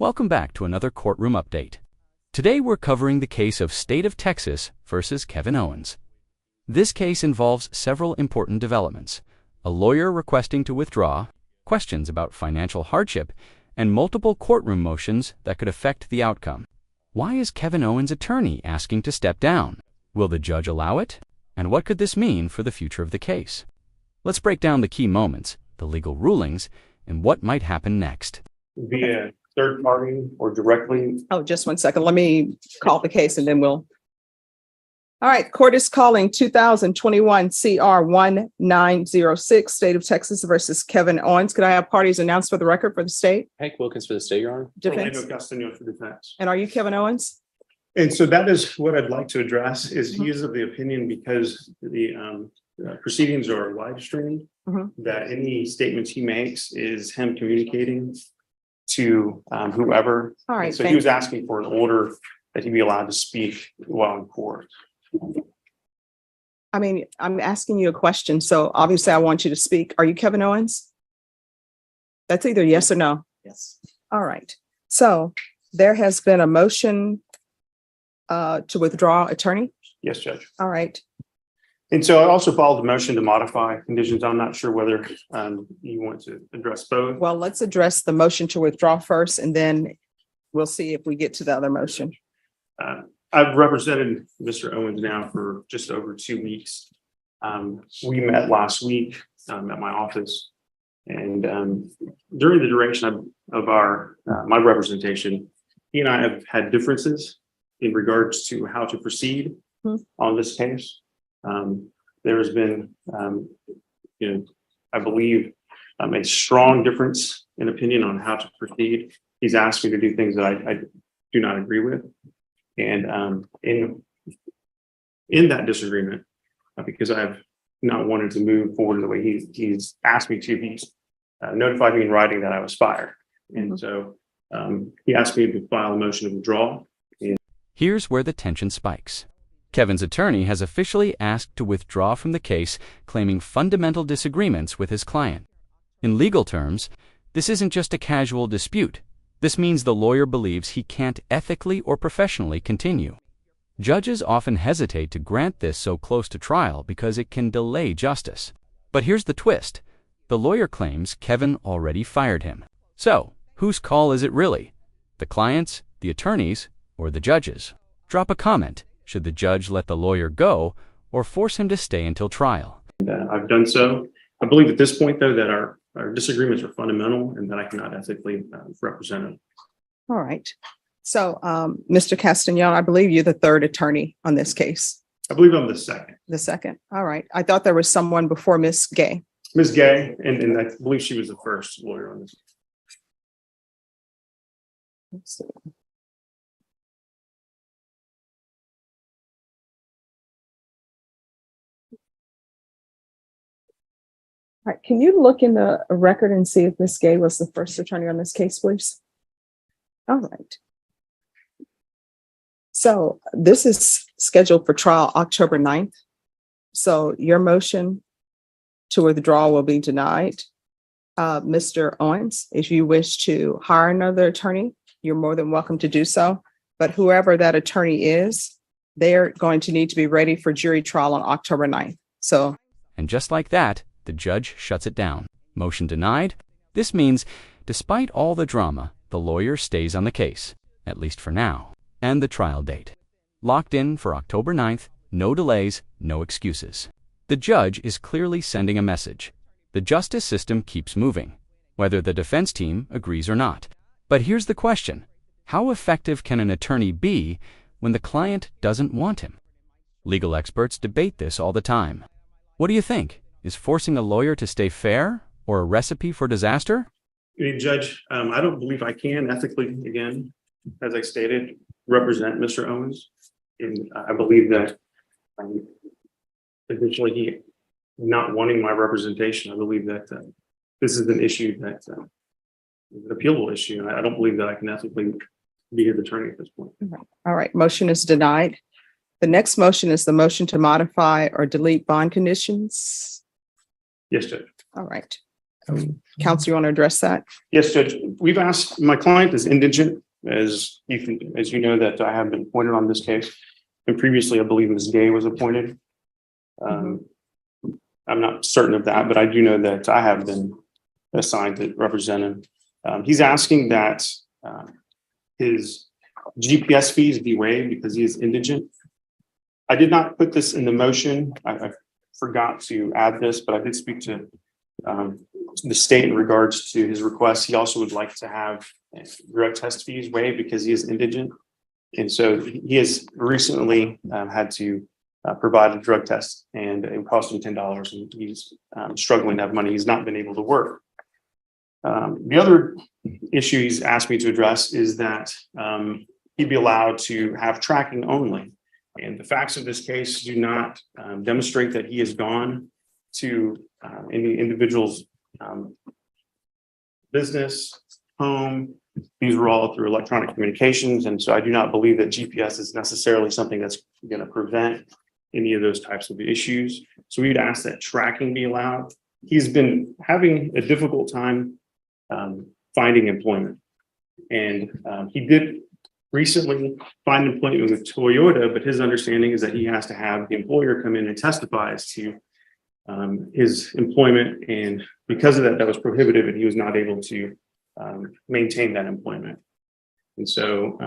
Welcome back to another courtroom update. Today we're covering the case of State of Texas versus Kevin Owens. This case involves several important developments: a lawyer requesting to withdraw, questions about financial hardship, and multiple courtroom motions that could affect the outcome. Why is Kevin Owens' attorney asking to step down? Will the judge allow it? And what could this mean for the future of the case? Let's break down the key moments, the legal rulings, and what might happen next. Via third party or directly? Oh, just 1 second. Let me call the case and then we'll. All right. Court is calling 2021 CR 1906, State of Texas versus Kevin Owens. Could I have parties announced for the record for the state? Hank Wilkins for the state, Your Honor. Defense. Orlando Castaño for defense. And are you Kevin Owens? And so that is what I'd like to address is he is of the opinion, because the proceedings are live streamed, that any statements he makes is him communicating to whoever. All right. So he was asking for an order that he be allowed to speak while in court. I mean, I'm asking you a question. So obviously I want you to speak. Are you Kevin Owens? That's either yes or no. Yes. All right. So there has been a motion to withdraw attorney. Yes, Judge. All right. And so I also followed the motion to modify conditions. I'm not sure whether you want to address both. Well, let's address the motion to withdraw first, and then we'll see if we get to the other motion. I've represented Mr. Owens now for just over 2 weeks. We met last week at my office, and during the duration of my representation, he and I have had differences in regards to how to proceed on this case. There has been, I believe, a strong difference in opinion on how to proceed. He's asked me to do things that I do not agree with. And in that disagreement, because I've not wanted to move forward the way he's asked me to, he's notified me in writing that I was fired. And so he asked me to file a motion to withdraw. Here's where the tension spikes. Kevin's attorney has officially asked to withdraw from the case, claiming fundamental disagreements with his client. In legal terms, this isn't just a casual dispute. This means the lawyer believes he can't ethically or professionally continue. Judges often hesitate to grant this so close to trial because it can delay justice. But here's the twist. The lawyer claims Kevin already fired him. So, whose call is it really? The client's, the attorney's, or the judge's? Drop a comment. Should the judge let the lawyer go or force him to stay until trial? I've done so. I believe at this point, though, that our disagreements are fundamental and that I cannot ethically represent him. All right. So, Mr. Castagnol, I believe you're the third attorney on this case. I believe I'm the second. The second. All right. I thought there was someone before Ms. Gay. Ms. Gay, and I believe she was the first lawyer on this. Let's see. All right, can you look in the record and see if Ms. Gay was the first attorney on this case, please? All right. So this is scheduled for trial October 9th. So your motion to withdraw will be denied. Mr. Owens, if you wish to hire another attorney, you're more than welcome to do so. But whoever that attorney is, they're going to need to be ready for jury trial on October 9th. So, and just like that, the judge shuts it down. Motion denied. This means, despite all the drama, the lawyer stays on the case, at least for now. And the trial date. Locked in for October 9th, no delays, no excuses. The judge is clearly sending a message. The justice system keeps moving, whether the defense team agrees or not. But here's the question. How effective can an attorney be when the client doesn't want him? Legal experts debate this all the time. What do you think? Is forcing a lawyer to stay fair or a recipe for disaster? Judge, I don't believe I can ethically, again, as I stated, represent Mr. Owens. And I believe that eventually he not wanting my representation, I believe that this is an issue that's an appealable issue. And I don't believe that I can ethically be his attorney at this point. all right, motion is denied. The next motion is the motion to modify or delete bond conditions. Yes, Judge. All right. Counsel, you want to address that? Yes, Judge. We've asked, my client is indigent, as you know, that I have been appointed on this case. And previously, I believe Ms. Gay was appointed. I'm not certain of that, but I do know that I have been assigned to represent him. He's asking that his GPS fees be waived because he is indigent. I did not put this in the motion. I forgot to add this, but I did speak to the state in regards to his request. He also would like to have drug test fees waived because he is indigent. And so he has recently had to provide a drug test, and it cost him $10, and he's struggling to have money. He's not been able to work. The other issue he's asked me to address is that he'd be allowed to have tracking only. And the facts of this case do not demonstrate that he has gone to any individual's business, home. These were all through electronic communications. And so I do not believe that GPS is necessarily something that's going to prevent any of those types of issues. So we'd ask that tracking be allowed. He's been having a difficult time finding employment. And he did recently find employment with Toyota, but his understanding is that he has to have the employer come in and testify as to his employment. And because of that, that was prohibitive, and he was not able to maintain that employment. And so,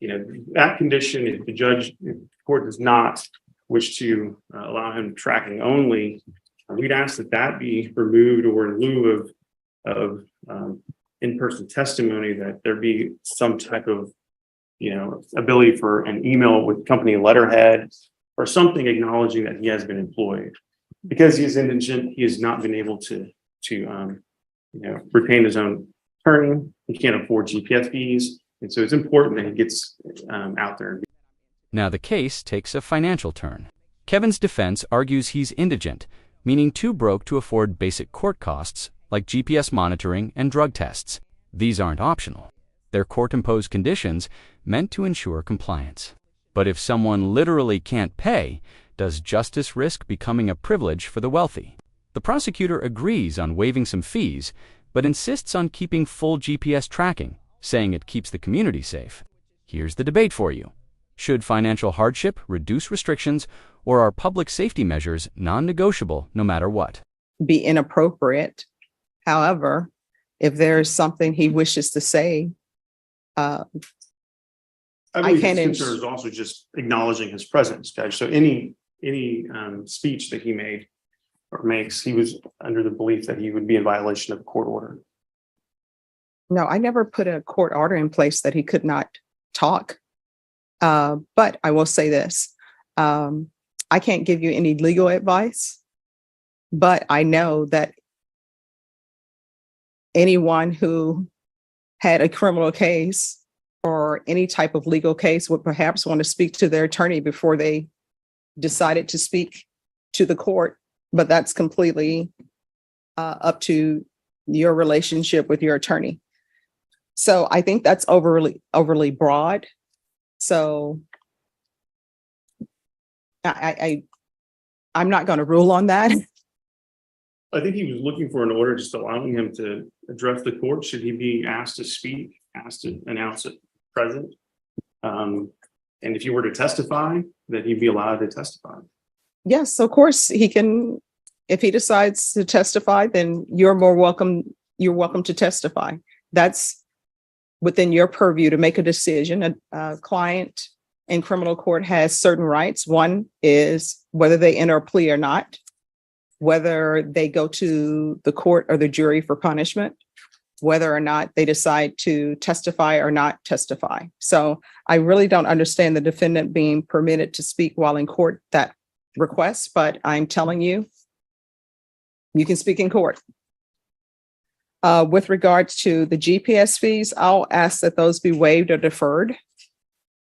that condition, if the court does not wish to allow him tracking only, we'd ask that that be removed, or in lieu of in-person testimony, that there be some type of ability for an email with company letterhead or something acknowledging that he has been employed. Because he is indigent, he has not been able to retain his own attorney. He can't afford GPS fees, and so it's important that he gets out there. Now the case takes a financial turn. Kevin's defense argues he's indigent, meaning too broke to afford basic court costs like GPS monitoring and drug tests. These aren't optional. They're court-imposed conditions meant to ensure compliance. But if someone literally can't pay, does justice risk becoming a privilege for the wealthy? The prosecutor agrees on waiving some fees, but insists on keeping full GPS tracking, saying it keeps the community safe. Here's the debate for you. Should financial hardship reduce restrictions, or are public safety measures non-negotiable no matter what? Be inappropriate. However, if there's something he wishes to say, I believe can't his concern is also just acknowledging his presence, Judge. So any speech that he made or makes, he was under the belief that he would be in violation of a court order. No, I never put a court order in place that he could not talk. But I will say this. I can't give you any legal advice, but I know that anyone who had a criminal case or any type of legal case would perhaps want to speak to their attorney before they decided to speak to the court. But that's completely up to your relationship with your attorney. So I think that's overly broad. So I'm not going to rule on that. I think he was looking for an order just allowing him to address the court. Should he be asked to speak, asked to announce it present? And if he were to testify, that he'd be allowed to testify. Yes, of course he can. If he decides to testify, then you're welcome to testify. That's within your purview to make a decision. A client in criminal court has certain rights. One is whether they enter a plea or not, whether they go to the court or the jury for punishment, whether or not they decide to testify or not testify. So I really don't understand the defendant being permitted to speak while in court, that request, but I'm telling you, you can speak in court. With regards to the GPS fees, I'll ask that those be waived or deferred.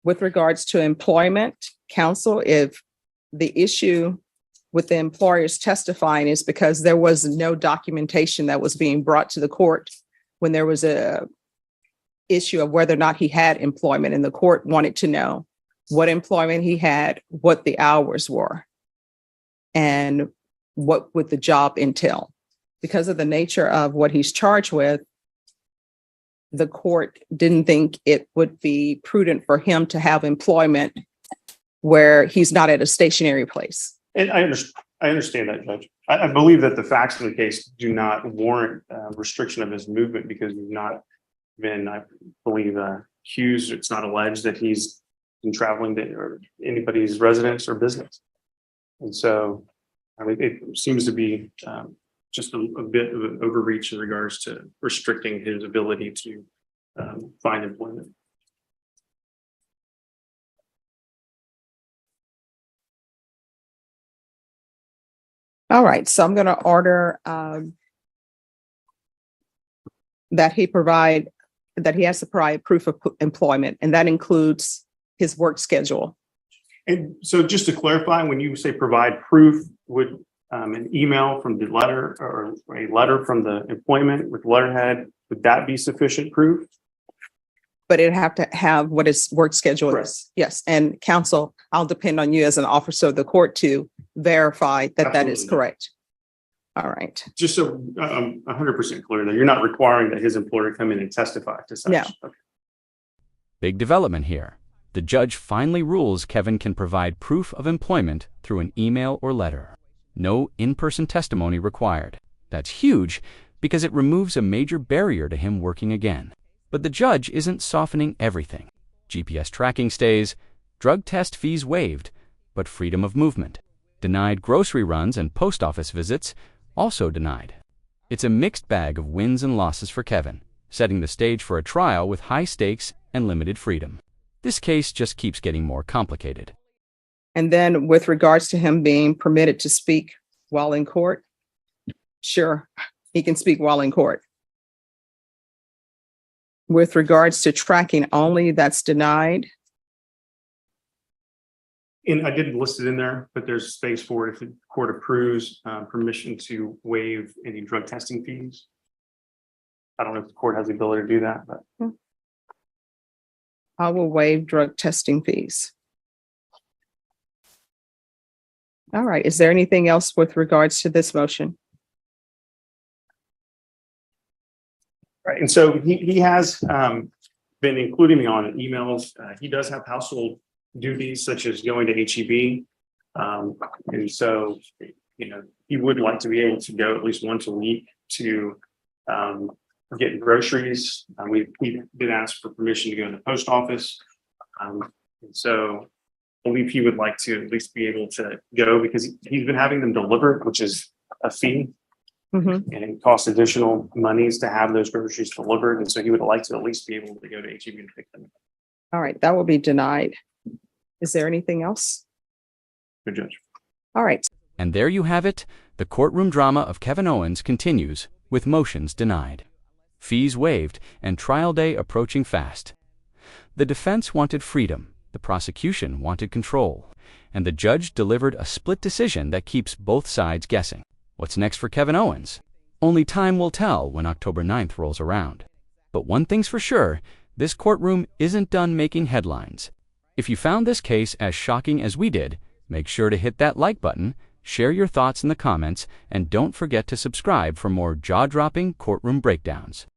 With regards to employment, counsel, if the issue with the employers testifying is because there was no documentation that was being brought to the court when there was a issue of whether or not he had employment, and the court wanted to know what employment he had, what the hours were, and what would the job entail. because of the nature of what he's charged with, the court didn't think it would be prudent for him to have employment where he's not at a stationary place. And I understand that, Judge. I believe that the facts of the case do not warrant restriction of his movement because he's not been, I believe, accused. It's not alleged that he's been traveling to or anybody's residence or business. And so, I mean, it seems to be just a bit of an overreach in regards to restricting his ability to find employment. All right, so I'm going to order that he has to provide proof of employment, and that includes his work schedule. And so just to clarify, when you say provide proof, would an email from the letter or a letter from the employment with letterhead, would that be sufficient proof? But it'd have to have what his work schedule Correct. is. Yes, and counsel, I'll depend on you as an officer of the court to verify that that is Absolutely. correct. All right. Just so I'm 100% clear that you're not requiring that his employer come in and testify to such. No. Okay. Big development here. The judge finally rules Kevin can provide proof of employment through an email or letter. No in-person testimony required. That's huge because it removes a major barrier to him working again. But the judge isn't softening everything. GPS tracking stays, drug test fees waived, but freedom of movement. Denied grocery runs and post office visits, also denied. It's a mixed bag of wins and losses for Kevin, setting the stage for a trial with high stakes and limited freedom. This case just keeps getting more complicated. And then with regards to him being permitted to speak while in court, sure, he can speak while in court. With regards to tracking only, that's denied. And I did list it in there, but there's space for it if the court approves permission to waive any drug testing fees. I don't know if the court has the ability to do that, but I will waive drug testing fees. All right. Is there anything else with regards to this motion? right. And so he has been including me on emails. He does have household duties such as going to HEB. And so, you know, he would like to be able to go at least once a week to get groceries. He did ask for permission to go to the post office. And so I believe he would like to at least be able to go because he's been having them delivered, which is a fee. Mm-hmm. And it costs additional monies to have those groceries delivered. And so he would like to at least be able to go to HEB and pick them up. All right. That will be denied. Is there anything else? Good judge. All right. And there you have it. The courtroom drama of Kevin Owens continues with motions denied, fees waived, and trial day approaching fast. The defense wanted freedom, the prosecution wanted control, and the judge delivered a split decision that keeps both sides guessing. What's next for Kevin Owens? Only time will tell when October 9th rolls around. But one thing's for sure, this courtroom isn't done making headlines. If you found this case as shocking as we did, make sure to hit that like button, share your thoughts in the comments, and don't forget to subscribe for more jaw-dropping courtroom breakdowns.